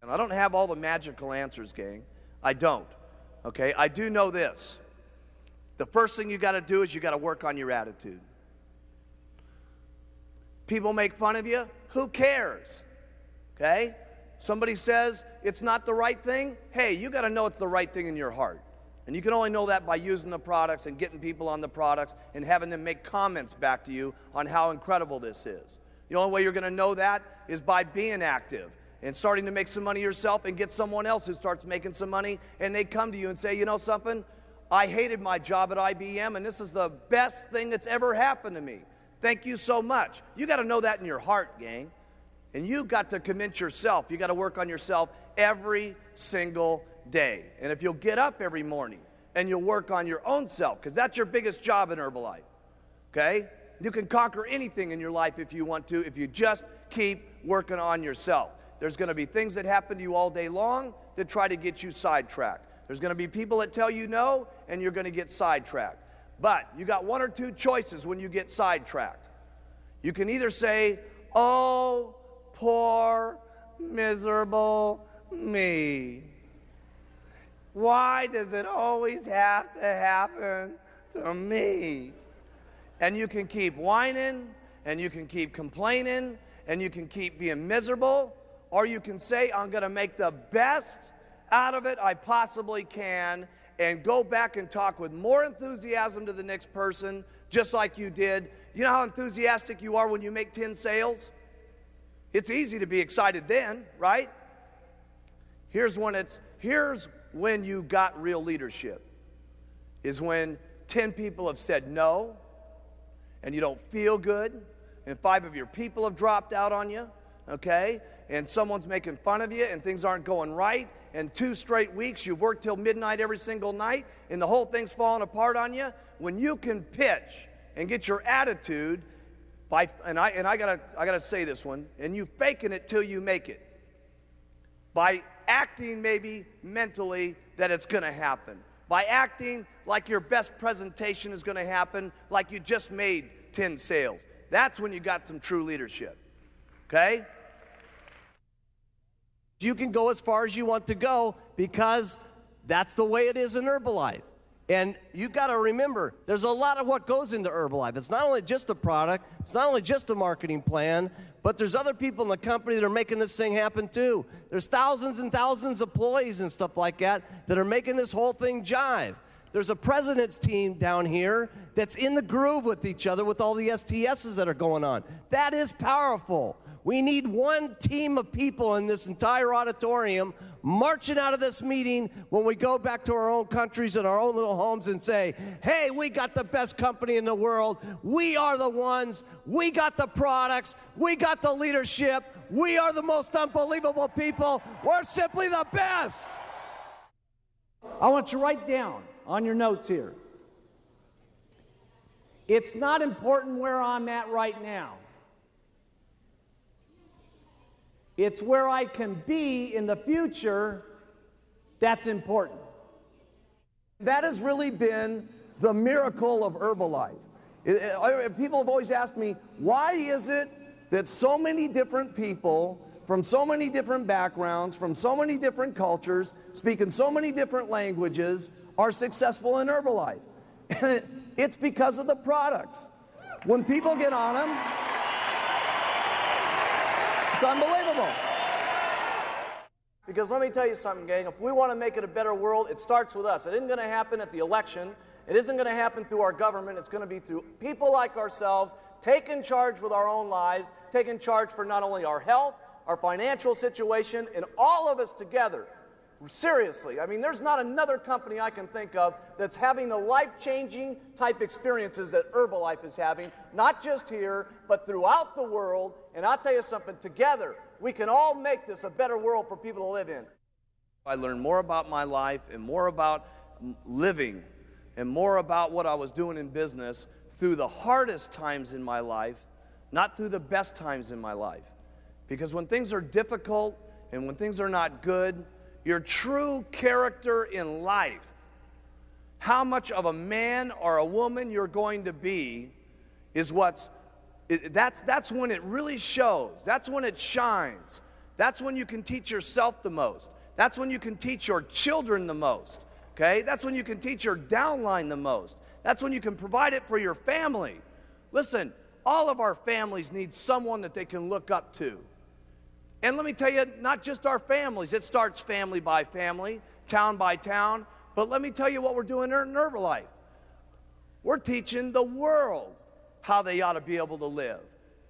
And I don't have all the magical answers, gang. I don't. Okay? I do know this. The first thing you got to do is you got to work on your attitude. People make fun of you. Who cares? Okay? Somebody says it's not the right thing. Hey, you got to know it's the right thing in your heart. And you can only know that by using the products and getting people on the products and having them make comments back to you on how incredible this is. The only way you're going to know that is by being active and starting to make some money yourself and get someone else who starts making some money, and they come to you and say, you know something? I hated my job at IBM, and this is the best thing that's ever happened to me. Thank you so much. You got to know that in your heart, gang. And you got to convince yourself. You got to work on yourself every single day. And if you'll get up every morning and you'll work on your own self, because that's your biggest job in Herbalife, okay? You can conquer anything in your life if you want to, if you just keep working on yourself. There's going to be things that happen to you all day long that try to get you sidetracked. There's going to be people that tell you no, and you're going to get sidetracked. But you got one or two choices when you get sidetracked. You can either say, oh, poor, miserable me. Why does it always have to happen to me? And you can keep whining, and you can keep complaining, and you can keep being miserable, or you can say, I'm going to make the best out of it I possibly can, and go back and talk with more enthusiasm to the next person, just like you did. You know how enthusiastic you are when you make 10 sales? It's easy to be excited then, right? Here's when you got real leadership, is when 10 people have said no, and you don't feel good, and 5 of your people have dropped out on you, okay? And someone's making fun of you, and things aren't going right, and 2 straight weeks you've worked till midnight every single night, and the whole thing's falling apart on you. When you can pitch and get your attitude by, and I gotta say this one, and you faking it till you make it, by acting maybe mentally that it's going to happen, by acting like your best presentation is going to happen, like you just made 10 sales. That's when you got some true leadership. Okay? You can go as far as you want to go because that's the way it is in Herbalife. And you got to remember, there's a lot of what goes into Herbalife. It's not only just a product, it's not only just a marketing plan, but there's other people in the company that are making this thing happen too. There's thousands and thousands of employees and stuff like that that are making this whole thing jive. There's a president's team down here that's in the groove with each other with all the STSs that are going on. That is powerful. We need one team of people in this entire auditorium marching out of this meeting when we go back to our own countries and our own little homes and say, hey, we got the best company in the world. We are the ones. We got the products. We got the leadership. We are the most unbelievable people. We're simply the best. I want you to write down on your notes here. It's not important where I'm at right now. It's where I can be in the future that's important. That has really been the miracle of Herbalife. People have always asked me, why is it that so many different people from so many different backgrounds, from so many different cultures, speaking so many different languages, are successful in Herbalife? And it's because of the products. When people get on them, it's unbelievable. Because let me tell you something, gang. If we want to make it a better world, it starts with us. It isn't going to happen at the election. It isn't going to happen through our government. It's going to be through people like ourselves, taking charge with our own lives, taking charge for not only our health, our financial situation, and all of us together. Seriously, I mean, there's not another company I can think of that's having the life-changing type experiences that Herbalife is having, not just here, but throughout the world. And I'll tell you something, together, we can all make this a better world for people to live in. I learned more about my life and more about living and more about what I was doing in business through the hardest times in my life, not through the best times in my life. Because when things are difficult and when things are not good, your true character in life, how much of a man or a woman you're going to be, is that's when it really shows. That's when it shines. That's when you can teach yourself the most. That's when you can teach your children the most. Okay? That's when you can teach your downline the most. That's when you can provide it for your family. Listen, all of our families need someone that they can look up to. And let me tell you, not just our families. It starts family by family, town by town. But let me tell you what we're doing in Herbalife. We're teaching the world how they ought to be able to live.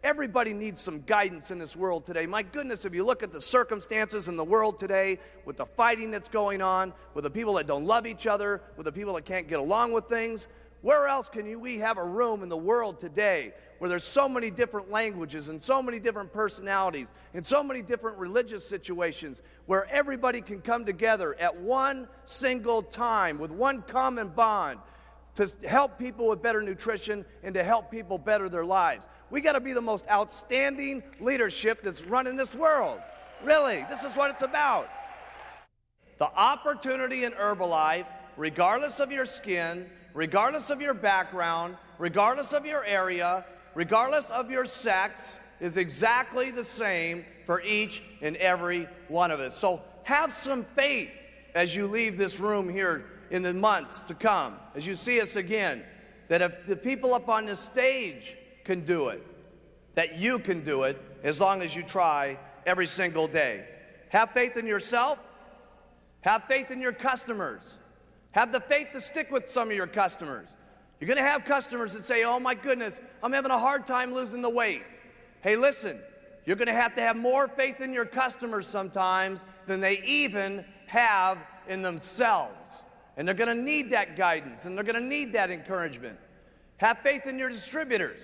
Everybody needs some guidance in this world today. My goodness, if you look at the circumstances in the world today, with the fighting that's going on, with the people that don't love each other, with the people that can't get along with things, where else can we have a room in the world today where there's so many different languages and so many different personalities and so many different religious situations where everybody can come together at one single time with one common bond to help people with better nutrition and to help people better their lives? We got to be the most outstanding leadership that's running this world. Really, this is what it's about. The opportunity in Herbalife, regardless of your skin, regardless of your background, regardless of your area, regardless of your sex, is exactly the same for each and every one of us. So have some faith as you leave this room here in the months to come, as you see us again, that if the people up on this stage can do it, that you can do it as long as you try every single day. Have faith in yourself. Have faith in your customers. Have the faith to stick with some of your customers. You're going to have customers that say, oh my goodness, I'm having a hard time losing the weight. Hey, listen, you're going to have more faith in your customers sometimes than they even have in themselves. And they're going to need that guidance, and they're going to need that encouragement. Have faith in your distributors.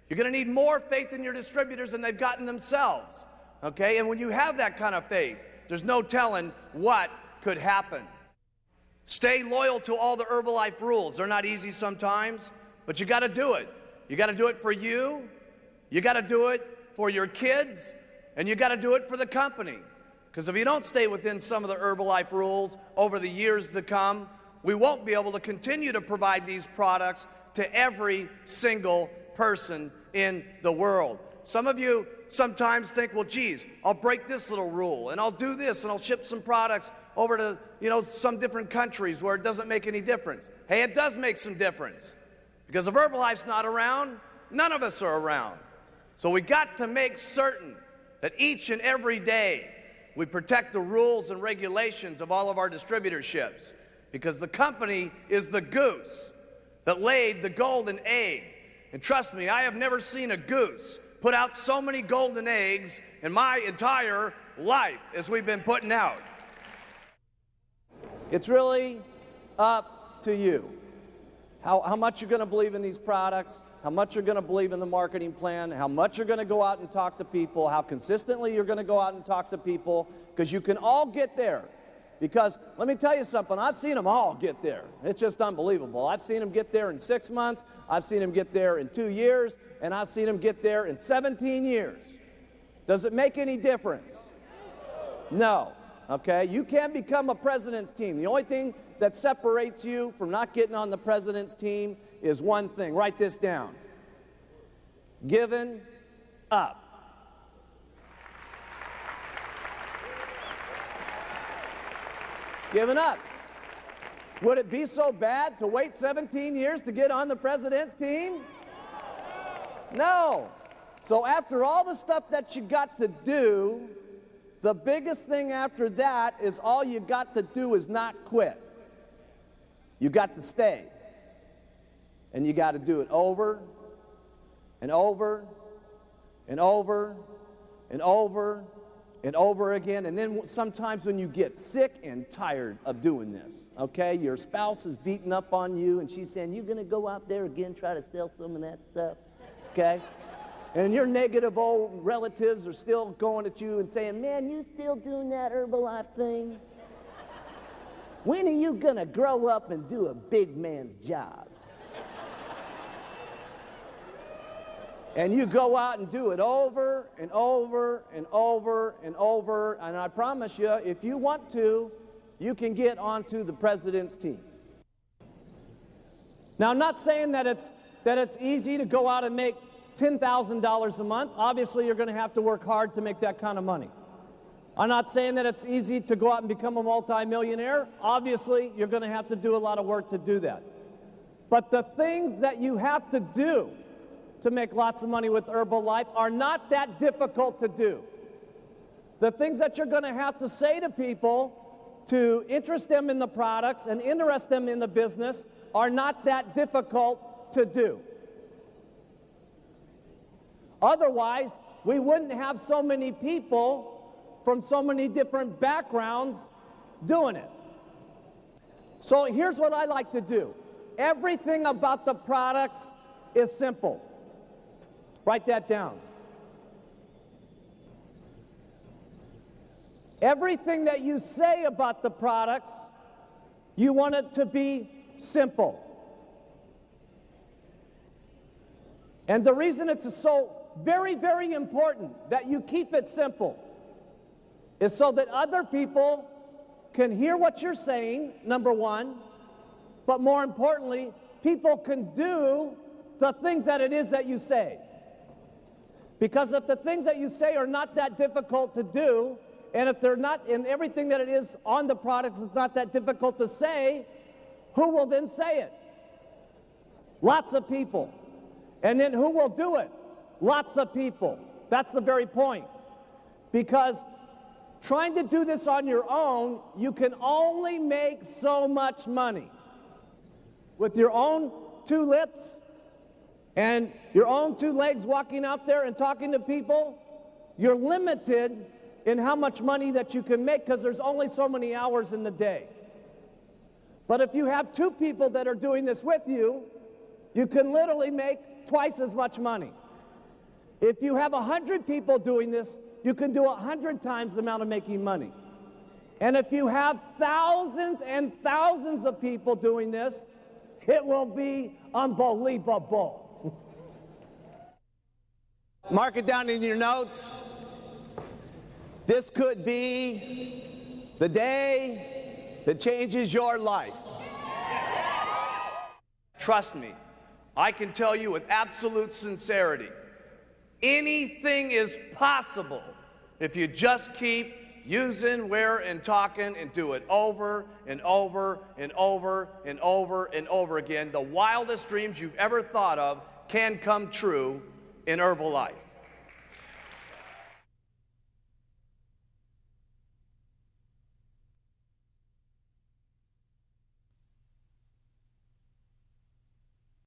You're going to need more faith in your distributors than they've gotten themselves. Okay? And when you have that kind of faith, there's no telling what could happen. Stay loyal to all the Herbalife rules. They're not easy sometimes, but you got to do it. You got to do it for you. You got to do it for your kids, and you got to do it for the company. Because if you don't stay within some of the Herbalife rules over the years to come, we won't be able to continue to provide these products to every single person in the world. Some of you sometimes think, well, geez, I'll break this little rule, and I'll do this, and I'll ship some products over to, some different countries where it doesn't make any difference. Hey, it does make some difference. Because if Herbalife's not around, none of us are around. So we got to make certain that each and every day we protect the rules and regulations of all of our distributorships. Because the company is the goose that laid the golden egg. And trust me, I have never seen a goose put out so many golden eggs in my entire life as we've been putting out. It's really up to you. How much you're going to believe in these products, how much you're going to believe in the marketing plan, how much you're going to go out and talk to people, how consistently you're going to go out and talk to people, because you can all get there. Because let me tell you something, I've seen them all get there. It's just unbelievable. I've seen them get there in 6 months, I've seen them get there in 2 years, and I've seen them get there in 17 years. Does it make any difference? No. Okay? You can't become a president's team. The only thing that separates you from not getting on the president's team is one thing. Write this down. Giving up. Giving up. Would it be so bad to wait 17 years to get on the president's team? No. So after all the stuff that you got to do, the biggest thing after that is all you got to do is not quit. You got to stay. And you got to do it over and over and over and over and over again. And then sometimes when you get sick and tired of doing this, okay, your spouse is beating up on you and she's saying, you're going to go out there again, try to sell some of that stuff, okay? And your negative old relatives are still going at you and saying, man, you still doing that Herbalife thing? When are you going to grow up and do a big man's job? And you go out and do it over and over and over and over. And I promise you, if you want to, you can get onto the president's team. Now, I'm not saying that it's easy to go out and make $10,000 a month. Obviously, you're going to have to work hard to make that kind of money. I'm not saying that it's easy to go out and become a multimillionaire. Obviously, you're going to have to do a lot of work to do that. But the things that you have to do to make lots of money with Herbalife are not that difficult to do. The things that you're going to have to say to people to interest them in the products and interest them in the business are not that difficult to do. Otherwise, we wouldn't have so many people from so many different backgrounds doing it. So here's what I like to do. Everything about the products is simple. Write that down. Everything that you say about the products, you want it to be simple. And the reason it's so very, very important that you keep it simple is so that other people can hear what you're saying, number one, but more importantly, people can do the things that it is that you say. Because if the things that you say are not that difficult to do, and if they're not, and everything that it is on the products is not that difficult to say, who will then say it? Lots of people. And then who will do it? Lots of people. That's the very point. Because trying to do this on your own, you can only make so much money. With your own two lips and your own two legs walking out there and talking to people, you're limited in how much money that you can make because there's only so many hours in the day. But if you have two people that are doing this with you, you can literally make twice as much money. If you have 100 people doing this, you can do 100 times the amount of making money. And if you have thousands and thousands of people doing this, it will be unbelievable. Mark it down in your notes. This could be the day that changes your life. Trust me, I can tell you with absolute sincerity, anything is possible if you just keep using, where, and talking and do it over and over and over and over and over again. The wildest dreams you've ever thought of can come true in Herbalife.